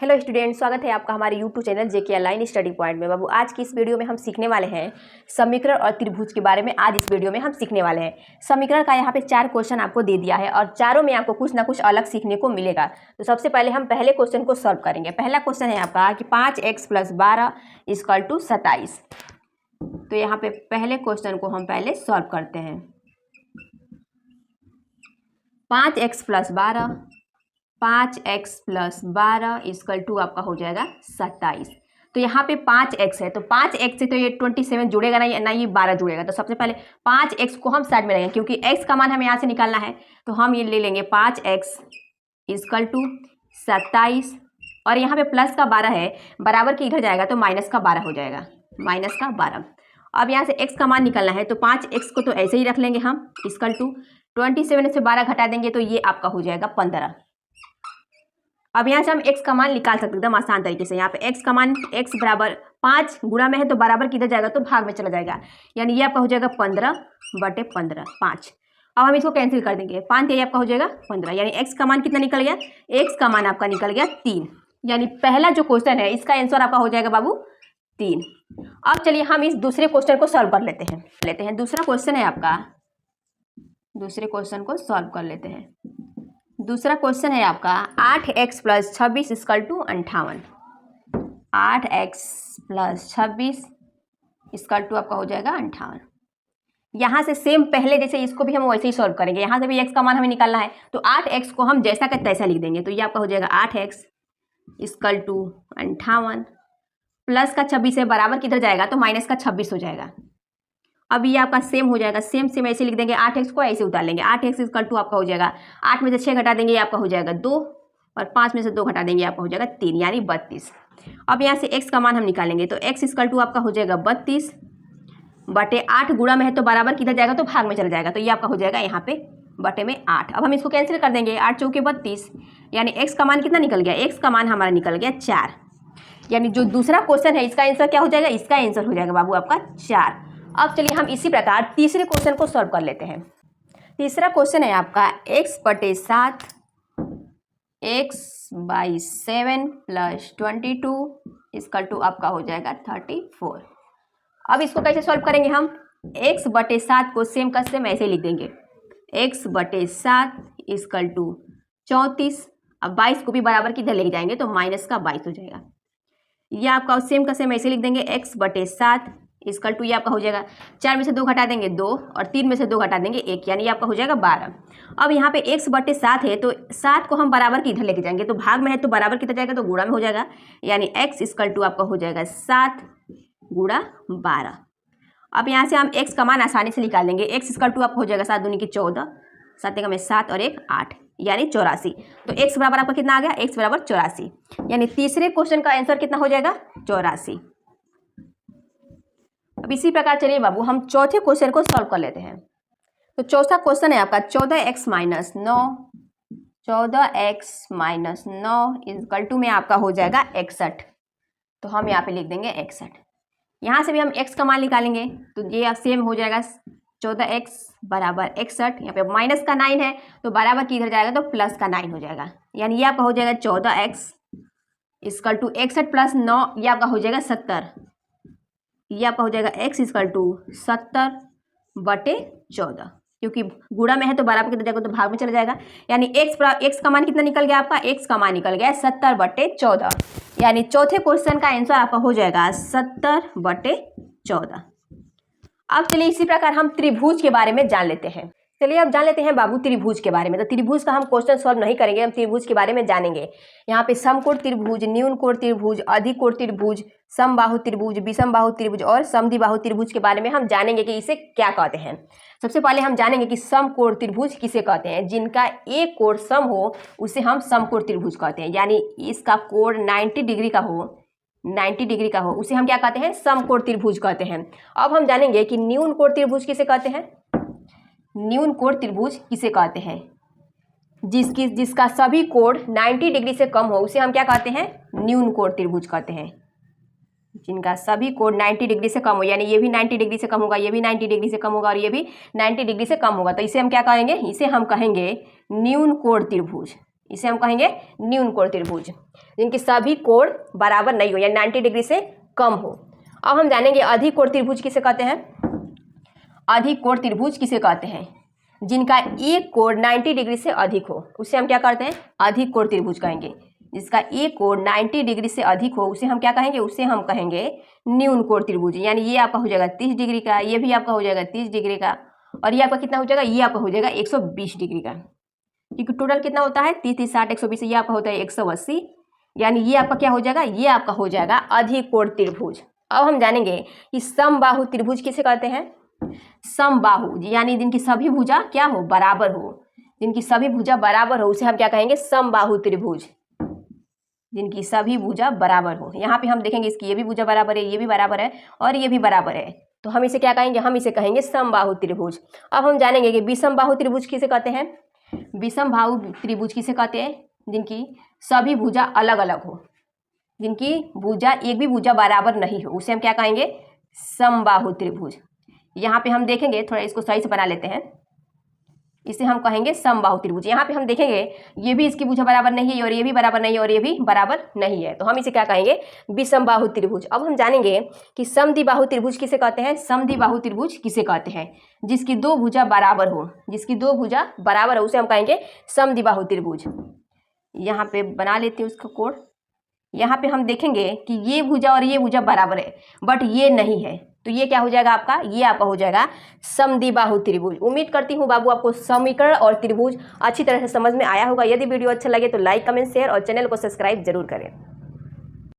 Hello student, स्वागत है आपका हमारे यूट्यूब चैनल जेके ऑनलाइन स्टडी पॉइंट में। बाबू आज की इस वीडियो में हम सीखने वाले हैं समीकरण और त्रिभुज के बारे में। आज इस वीडियो में हम सीखने वाले हैं समीकरण का। यहाँ पे 4 क्वेश्चन आपको दे दिया है और चारों में आपको कुछ ना कुछ अलग सीखने को मिलेगा। तो सबसे पहले हम पहले क्वेश्चन को सॉल्व करेंगे। पहला क्वेश्चन है आपका कि 5x + 12 = 27। तो यहाँ पे पहले क्वेश्चन को हम पहले सॉल्व करते हैं। 5x + 12 = आपका हो जाएगा 27। तो यहाँ पे 5x है, तो 5x से तो ये 27 जुड़ेगा ना ये 12 जुड़ेगा। तो सबसे पहले 5x को हम साइड में रखेंगे क्योंकि x का मान हमें यहाँ से निकालना है। तो हम ये ले लेंगे 5x = 27 और यहाँ पे प्लस का 12 है, बराबर के इधर जाएगा तो माइनस का 12 हो जाएगा, माइनस का 12। अब यहाँ से x का मान निकालना है तो 5x को तो ऐसे ही रख लेंगे हम, = 27 से 12 घटा देंगे तो ये आपका हो जाएगा 15। अब यहाँ से हम x का मान निकाल सकते हैं एकदम आसान तरीके से। यहाँ पे x का मान x = 5 गुणा में है तो बराबर किधर जाएगा तो भाग में चला जाएगा, यानी ये आपका हो जाएगा 15/15 5। अब हम इसको कैंसिल कर देंगे, 5 ये आपका हो जाएगा 15, यानी x का मान कितना निकल गया, x का मान आपका निकल गया 3। यानी पहला जो क्वेश्चन है इसका आंसर आपका हो जाएगा बाबू 3। अब चलिए हम इस दूसरे क्वेश्चन को सॉल्व कर लेते हैं। दूसरा क्वेश्चन है आपका, दूसरे क्वेश्चन को सॉल्व कर लेते हैं। दूसरा क्वेश्चन है आपका 8x + 26 = 58। 8x + 26 = आपका हो जाएगा 58। यहाँ से सेम पहले जैसे इसको भी हम वैसे ही सॉल्व करेंगे। यहाँ से भी x का मान हमें निकालना है तो 8x को हम जैसा का तैसा लिख देंगे। तो ये आपका हो जाएगा 8x = 58 प्लस का 26 है, बराबर किधर जाएगा तो माइनस का 26 हो जाएगा। अब ये आपका सेम हो जाएगा, सेम ऐसे लिख देंगे, 8x को ऐसे उतार लेंगे। 8x = आपका हो जाएगा 8 में से 6 घटा देंगे, ये आपका हो जाएगा 2 और 5 में से 2 घटा देंगे, आपका हो जाएगा 3, यानी 32। अब यहाँ से x का मान हम निकालेंगे तो x = आपका हो जाएगा 32/8 गुणा में है तो बराबर किधर जाएगा तो भाग में चला जाएगा, तो ये आपका हो जाएगा यहाँ पे बटे में 8। अब हम इसको कैंसिल कर देंगे, 8 चौके 32, यानी x का मान कितना निकल गया, x का मान हमारा निकल गया 4। यानी जो दूसरा क्वेश्चन है इसका आंसर क्या हो जाएगा, इसका आंसर हो जाएगा बाबू आपका 4। अब चलिए हम इसी प्रकार तीसरे क्वेश्चन को सॉल्व कर लेते हैं। तीसरा क्वेश्चन है आपका x/7 x/7 + 22 = आपका हो जाएगा 34। अब इसको कैसे सॉल्व करेंगे हम, x/7 को सेम का सेम ऐसे लिख देंगे, x/7 = 34। अब 22 को भी बराबर किधर लेके जाएंगे तो माइनस का 22 हो जाएगा। यह आपका सेम का सेम ऐसे लिख देंगे, x/7 = ये आपका हो जाएगा 4 में से 2 घटा देंगे 2 और 3 में से 2 घटा देंगे 1, यानी ये आपका हो जाएगा 12। अब यहाँ पे x/7 है तो 7 को हम बराबर की इधर लेके जाएंगे, तो भाग में है तो बराबर किधर जाएगा तो गुणा में हो जाएगा, यानी x = आपका हो जाएगा 7 × 12। अब यहाँ से हम x का मान आसानी से निकाल देंगे। x = आपका हो जाएगा 7 दूनी की 14, 7 में 7 और 1 8, यानी 84। तो x बराबर आपका कितना आ गया, x = 84, यानी तीसरे क्वेश्चन का आंसर कितना हो जाएगा 84। अब इसी प्रकार चलिए बाबू हम चौथे क्वेश्चन को सॉल्व कर लेते हैं। तो चौथा क्वेश्चन है आपका 14x - 9 = में आपका हो जाएगा 61। तो हम यहाँ पे लिख देंगे 61। यहाँ से भी हम x का मान निकालेंगे तो ये सेम हो जाएगा 14x = 61। यहाँ पे माइनस का 9 है तो बराबर की इधर जाएगा तो प्लस का 9 हो जाएगा, यानी ये आपका हो जाएगा 14x = 61 + 9, ये आपका हो जाएगा 70। ये आपका हो जाएगा x = 70/14, क्योंकि गुणा में है तो बराबर किधर जाएगा तो भाग में चला जाएगा, यानी x का मान कितना निकल गया आपका, x का मान निकल गया 70/14, यानी चौथे क्वेश्चन का आंसर आपका हो जाएगा 70/14। अब चलिए इसी प्रकार हम त्रिभुज के बारे में जान लेते हैं। चलिए अब जान लेते हैं बाबू त्रिभुज के बारे में। तो त्रिभुज का हम क्वेश्चन सॉल्व नहीं करेंगे, हम त्रिभुज के बारे में जानेंगे। यहाँ पे समकोण त्रिभुज, न्यून कोण त्रिभुज, अधिकोण त्रिभुज, समबाहु त्रिभुज, विषमबाहु त्रिभुज और समद्विबाहु त्रिभुज के बारे में हम जानेंगे कि इसे क्या कहते हैं। सबसे पहले हम जानेंगे कि समकोण त्रिभुज किसे कहते हैं, जिनका एक कोण सम हो उसे हम समकोण त्रिभुज कहते हैं, यानी इसका कोण 90 डिग्री का हो उसे हम क्या कहते हैं, समकोण त्रिभुज कहते हैं। अब हम जानेंगे कि न्यून कोण त्रिभुज किसे कहते हैं। न्यून कोण त्रिभुज किसे कहते हैं, जिसका सभी कोण 90 डिग्री से कम हो उसे हम क्या कहते हैं, न्यून कोण त्रिभुज कहते हैं। जिनका सभी कोण 90 डिग्री से कम हो, यानी ये भी 90 डिग्री से कम होगा, ये भी 90 डिग्री से कम होगा और ये भी 90 डिग्री से कम होगा, तो इसे हम क्या कहेंगे, इसे हम कहेंगे न्यून कोण त्रिभुज। इसे हम कहेंगे न्यून कोण त्रिभुज, जिनके सभी कोण बराबर नहीं हो या 90 डिग्री से कम हो। अब हम जानेंगे अधिक कोण त्रिभुज किसे कहते हैं। अधिक कोण त्रिभुज किसे कहते हैं, जिनका एक कोण 90 डिग्री से अधिक हो, उसे हम क्या करते हैं, अधिक कोण त्रिभुज कहेंगे। जिसका एक कोण 90 डिग्री से अधिक हो उसे हम क्या कहेंगे, उसे हम कहेंगे न्यून कोण त्रिभुज। यानी ये आपका हो जाएगा 30 डिग्री का, ये भी आपका हो जाएगा 30 डिग्री का, और ये आपका कितना हो जाएगा, ये आपका हो जाएगा 120 डिग्री का, क्योंकि टोटल कितना होता है 30 30 60 120, ये आपका होता है 180। यानी ये आपका क्या हो जाएगा, ये आपका हो जाएगा अधिक कोण त्रिभुज। अब हम जानेंगे कि समबाहु त्रिभुज किसे कहते हैं। समबाहु यानी जिनकी सभी भुजा क्या हो, बराबर हो, जिनकी सभी भुजा बराबर हो उसे हम क्या कहेंगे, समबाहु त्रिभुज। जिनकी सभी भुजा बराबर हो, यहाँ पे हम देखेंगे इसकी ये भी भुजा बराबर है, ये भी बराबर है और ये भी बराबर है, तो हम इसे क्या कहेंगे, हम इसे कहेंगे समबाहु त्रिभुज। अब हम जानेंगे कि विषमबाहु त्रिभुज किसे कहते हैं। विषमबाहु त्रिभुज किसे कहते हैं, जिनकी सभी भुजा अलग अलग हो, जिनकी भुजा एक भी भुजा बराबर नहीं हो, उसे हम क्या कहेंगे, समबाहु त्रिभुज। यहाँ पे हम देखेंगे, थोड़ा इसको सही से बना लेते हैं, इसे हम कहेंगे समबाहु त्रिभुज। यहाँ पे हम देखेंगे ये भी इसकी भुजा बराबर नहीं है और ये भी बराबर नहीं है और ये भी बराबर नहीं है, तो हम इसे क्या कहेंगे, विषमबाहु त्रिभुज। अब हम जानेंगे कि समद्विबाहु त्रिभुज किसे कहते हैं। समद्विबाहु त्रिभुज किसे कहते हैं, जिसकी दो भुजा बराबर हो, जिसकी दो भुजा बराबर हो उसे हम कहेंगे समद्विबाहु त्रिभुज। यहाँ पे बना लेते हैं उसका कोण। यहाँ पे हम देखेंगे कि ये भुजा और ये भुजा बराबर है बट ये नहीं है, तो ये क्या हो जाएगा आपका, ये आपका हो जाएगा समद्विबाहु त्रिभुज। उम्मीद करती हूँ बाबू आपको समीकरण और त्रिभुज अच्छी तरह से समझ में आया होगा। यदि वीडियो अच्छा लगे तो लाइक कमेंट शेयर और चैनल को सब्सक्राइब जरूर करें।